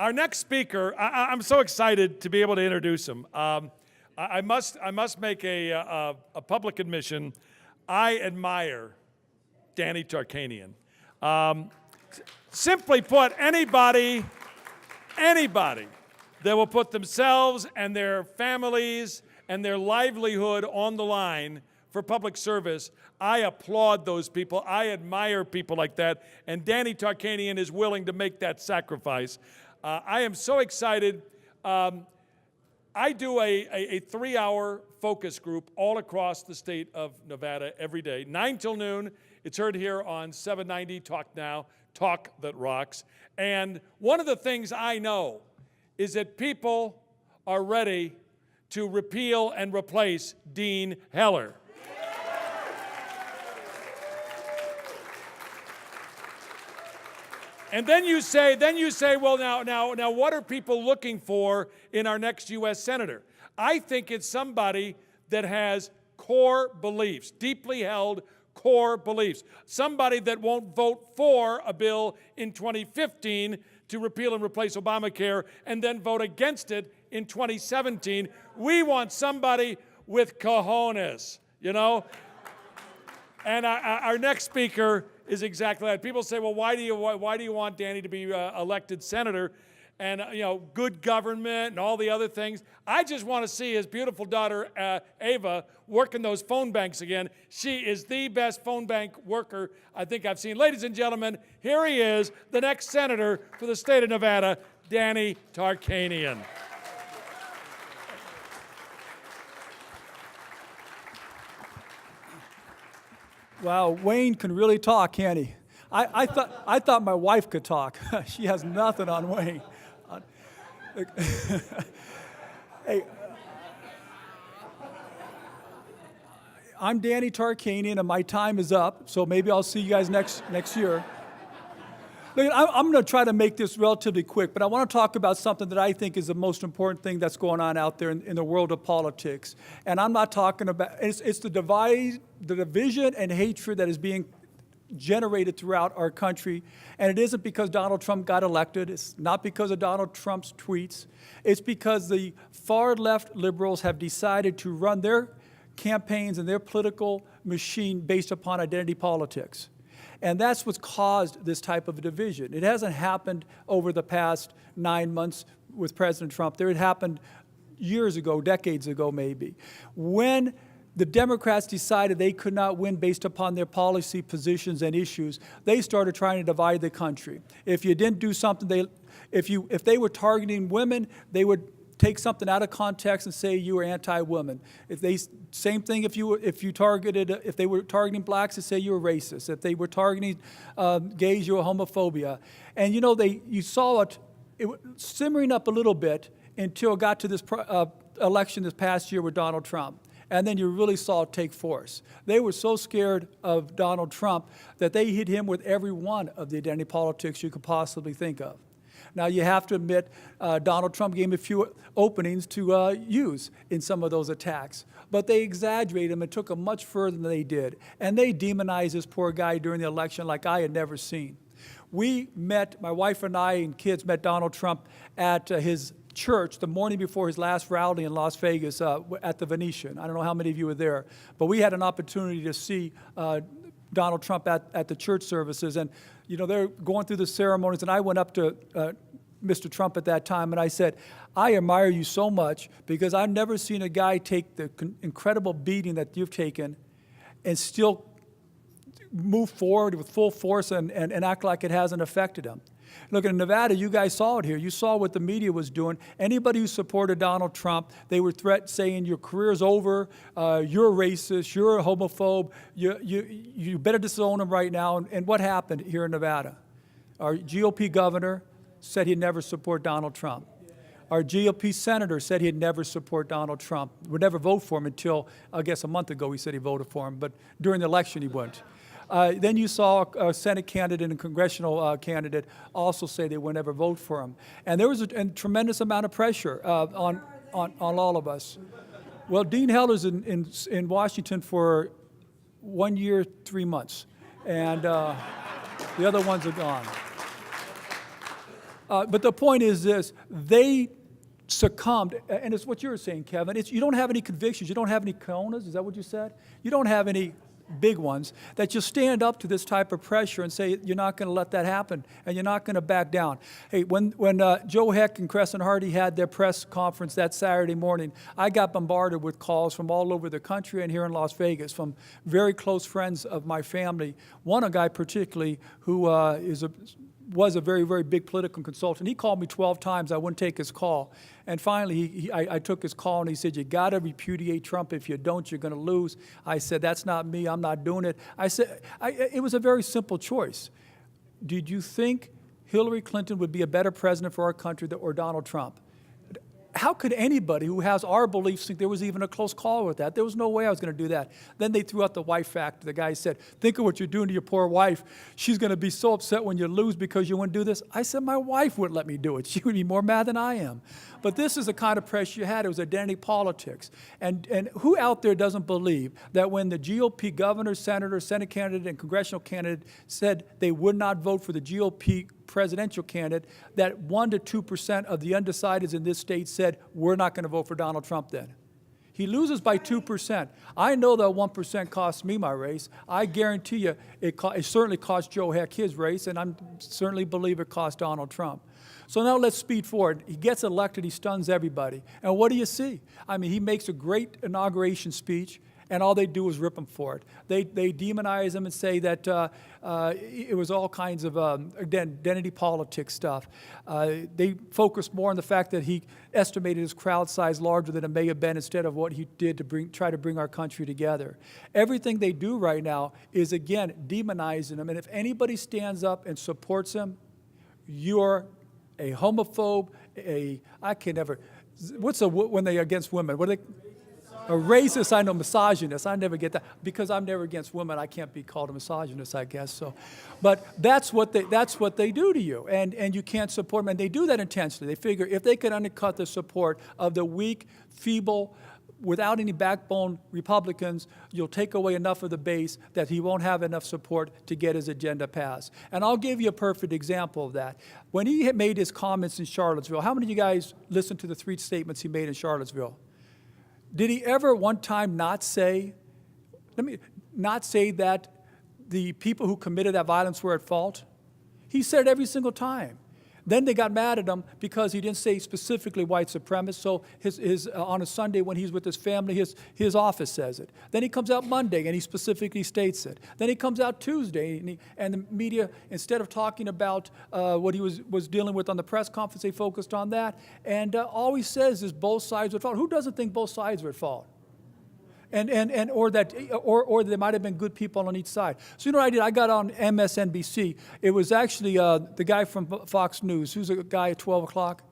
Our next speaker, I'm so excited to be able to introduce him. I must make a public admission. I admire Danny Tarkanian. Simply put, anybody that will put themselves and their families and their livelihood on the line for public service, I applaud those people. I admire people like that, and Danny Tarkanian is willing to make that sacrifice. I am so excited. I do a 3-hour focus group all across the state of Nevada every day, 9 till noon. It's heard here on 790 Talk Now, Talk That Rocks. And one of the things I know is that people are ready to repeal and replace Dean Heller. And then you say, well, now, what are people looking for in our next U.S. Senator? I think it's somebody that has core beliefs, deeply held core beliefs. Somebody that won't vote for a bill in 2015 to repeal and replace Obamacare and then vote against it in 2017. We want somebody with cojones, you know? And our next speaker is exactly that. People say, well, why do you want Danny to be elected senator? And, you know, good government and all the other things. I just want to see his beautiful daughter, Ava, working those phone banks again. She is the best phone bank worker I think I've seen. Ladies and gentlemen, here he is, the next senator for the state of Nevada, Danny Tarkanian. Wow, Wayne can really talk, can't he? I thought my wife could talk. She has nothing on Wayne. Hey, I'm Danny Tarkanian, and my time is up. So maybe I'll see you guys next year. Look, I'm going to try to make this relatively quick, but I want to talk about something that I think is the most important thing that's going on out there in the world of politics. And I'm not talking about, it's the division and hatred that is being generated throughout our country. And it isn't because Donald Trump got elected. It's not because of Donald Trump's tweets. It's because the far left liberals have decided to run their campaigns and their political machine based upon identity politics. And that's what's caused this type of a division. It hasn't happened over the past 9 months with President Trump. It happened years ago, decades ago maybe. When the Democrats decided they could not win based upon their policy positions and issues, they started trying to divide the country. If you didn't do something, if they were targeting women, they would take something out of context and say you were anti-women. Same thing if they were targeting blacks, they say you were racist. If they were targeting gays, you were homophobia. And you know, you saw it simmering up a little bit until it got to this election this past year with Donald Trump. And then you really saw it take force. They were so scared of Donald Trump that they hit him with every one of the identity politics you could possibly think of. Now, you have to admit, Donald Trump gave him a few openings to use in some of those attacks. But they exaggerated him and took him much further than they did. And they demonized this poor guy during the election like I had never seen. We met, my wife and I and kids met Donald Trump at his church the morning before his last rally in Las Vegas at the Venetian. I don't know how many of you were there, but we had an opportunity to see Donald Trump at the church services. And, you know, they're going through the ceremonies, and I went up to Mr. Trump at that time, and I said, I admire you so much because I've never seen a guy take the incredible beating that you've taken and still move forward with full force and act like it hasn't affected him. Look, in Nevada, you guys saw it here. You saw what the media was doing. Anybody who supported Donald Trump, they were saying your career's over, you're a racist, you're a homophobe, you better disown him right now. And what happened here in Nevada? Our GOP governor said he'd never support Donald Trump. Our GOP senator said he'd never support Donald Trump, would never vote for him until, I guess, a month ago he said he voted for him, but during the election he wouldn't. Then you saw a Senate candidate and a congressional candidate also say they would never vote for him. And there was a tremendous amount of pressure on all of us. Well, Dean Heller's in Washington for 1 year, 3 months. And the other ones are gone. But the point is this, they succumbed, and it's what you were saying, Kevin. You don't have any convictions. You don't have any cojones. Is that what you said? You don't have any big ones that you stand up to this type of pressure and say you're not going to let that happen and you're not going to back down. Hey, when Joe Heck and Crescent Hardy had their press conference that Saturday morning, I got bombarded with calls from all over the country and here in Las Vegas from very close friends of my family. One, a guy particularly who was a very, very big political consultant. He called me 12 times. I wouldn't take his call. And finally, I took his call, and he said, you got to repudiate Trump. If you don't, you're going to lose. I said, that's not me. I'm not doing it. I said, it was a very simple choice. Did you think Hillary Clinton would be a better president for our country or Donald Trump? How could anybody who has our beliefs think there was even a close call with that? There was no way I was going to do that. Then they threw out the wife factor. The guy said, think of what you're doing to your poor wife. She's going to be so upset when you lose because you wouldn't do this. I said, my wife wouldn't let me do it. She would be more mad than I am. But this is the kind of pressure you had. It was identity politics. And who out there doesn't believe that when the GOP governor, senator, Senate candidate, and congressional candidate said they would not vote for the GOP presidential candidate, that 1 to 2% of the undecideds in this state said, we're not going to vote for Donald Trump then. He loses by 2%. I know that 1% cost me my race. I guarantee you it certainly cost Joe Heck his race, and I certainly believe it cost Donald Trump. So now let's speed forward. He gets elected, he stuns everybody. And what do you see? I mean, he makes a great inauguration speech, and all they do is rip him for it. They demonize him and say that it was all kinds of, again, identity politics stuff. They focus more on the fact that he estimated his crowd size larger than it may have been instead of what he did to try to bring our country together. Everything they do right now is, again, demonizing him. And if anybody stands up and supports him, you're a homophobe, I can never, when they're against women? What are they? A racist, I know, misogynist. I never get that. Because I'm never against women, I can't be called a misogynist, I guess. So, but that's what they do to you, and you can't support them. And they do that intentionally. They figure if they could undercut the support of the weak, feeble, without any backbone Republicans, you'll take away enough of the base that he won't have enough support to get his agenda passed. And I'll give you a perfect example of that. When he had made his comments in Charlottesville, how many of you guys listened to the 3 statements he made in Charlottesville? Did he ever one time not say that the people who committed that violence were at fault? He said it every single time. Then they got mad at him because he didn't say specifically white supremacists. So on a Sunday when he's with his family, his office says it. Then he comes out Monday and he specifically states it. Then he comes out Tuesday and the media, instead of talking about what he was dealing with on the press conference, they focused on that. And all he says is both sides were at fault. Who doesn't think both sides were at fault? Or there might have been good people on each side. So you know what I did? I got on MSNBC. It was actually the guy from Fox News. Who's a guy at 12 o'clock?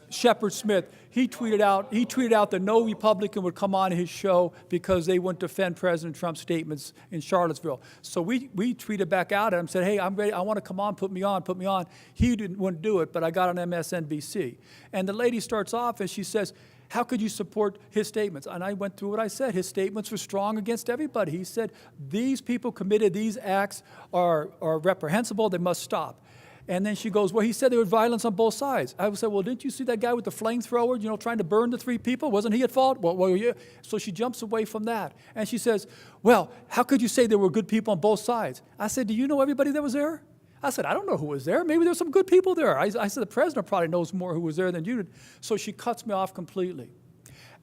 Shepard Smith. He tweeted out that no Republican would come on his show because they wouldn't defend President Trump's statements in Charlottesville. So we tweeted back out at him, said, hey, I'm ready. I want to come on, put me on. He wouldn't do it, but I got on MSNBC. And the lady starts off and she says, how could you support his statements? And I went through what I said. His statements were strong against everybody. He said, these people committed these acts are reprehensible. They must stop. And then she goes, well, he said there was violence on both sides. I said, well, didn't you see that guy with the flamethrower, trying to burn the 3 people? Wasn't he at fault? Well, yeah. So she jumps away from that. And she says, well, how could you say there were good people on both sides? I said, do you know everybody that was there? I said, I don't know who was there. Maybe there's some good people there. I said, the president probably knows more who was there than you did. So she cuts me off completely.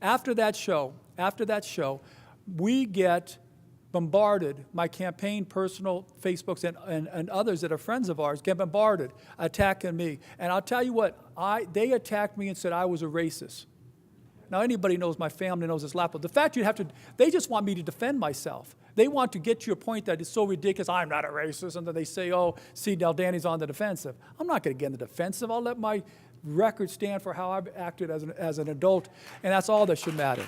After that show, we get bombarded, my campaign, personal Facebooks, and others that are friends of ours get bombarded, attacking me. And I'll tell you what, they attacked me and said I was a racist. Now, anybody knows my family knows this laptop. The fact they just want me to defend myself. They want to get to a point that is so ridiculous, I'm not a racist, and then they say, oh, see, now Danny's on the defensive. I'm not going to get in the defensive. I'll let my record stand for how I've acted as an adult, and that's all that should matter.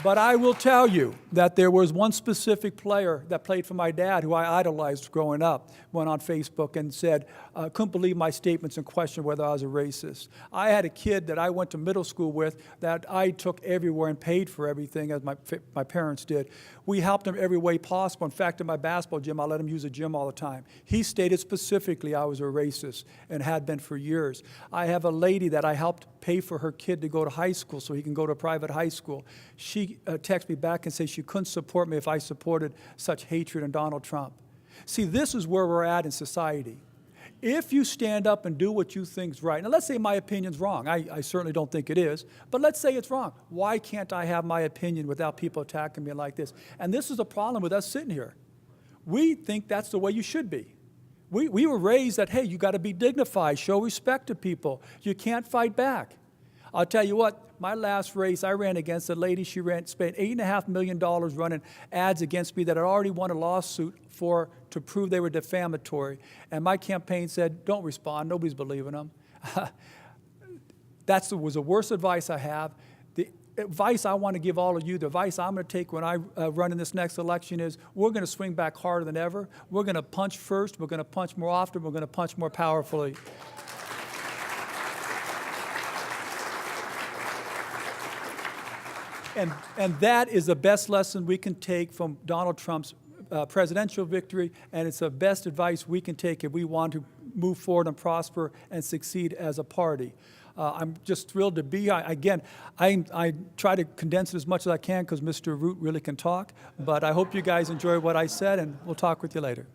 But I will tell you that there was one specific player that played for my dad who I idolized growing up, went on Facebook and said, couldn't believe my statements and questioned whether I was a racist. I had a kid that I went to middle school with that I took everywhere and paid for everything as my parents did. We helped him every way possible. In fact, in my basketball gym, I let him use the gym all the time. He stated specifically I was a racist and had been for years. I have a lady that I helped pay for her kid to go to high school so he can go to a private high school. She texted me back and said she couldn't support me if I supported such hatred in Donald Trump. See, this is where we're at in society. If you stand up and do what you think is right, now let's say my opinion's wrong. I certainly don't think it is, but let's say it's wrong. Why can't I have my opinion without people attacking me like this? And this is the problem with us sitting here. We think that's the way you should be. We were raised that, hey, you got to be dignified, show respect to people. You can't fight back. I'll tell you what, my last race, I ran against a lady. She spent $8.5 million running ads against me that had already won a lawsuit to prove they were defamatory. And my campaign said, don't respond. Nobody's believing them. That was the worst advice I have. The advice I want to give all of you, the advice I'm going to take when I run in this next election is we're going to swing back harder than ever. We're going to punch first. We're going to punch more often. We're going to punch more powerfully. And that is the best lesson we can take from Donald Trump's presidential victory, and it's the best advice we can take if we want to move forward and prosper and succeed as a party. I'm just thrilled to be here. Again, I try to condense it as much as I can because Mr. Root really can talk, but I hope you guys enjoy what I said, and we'll talk with you later.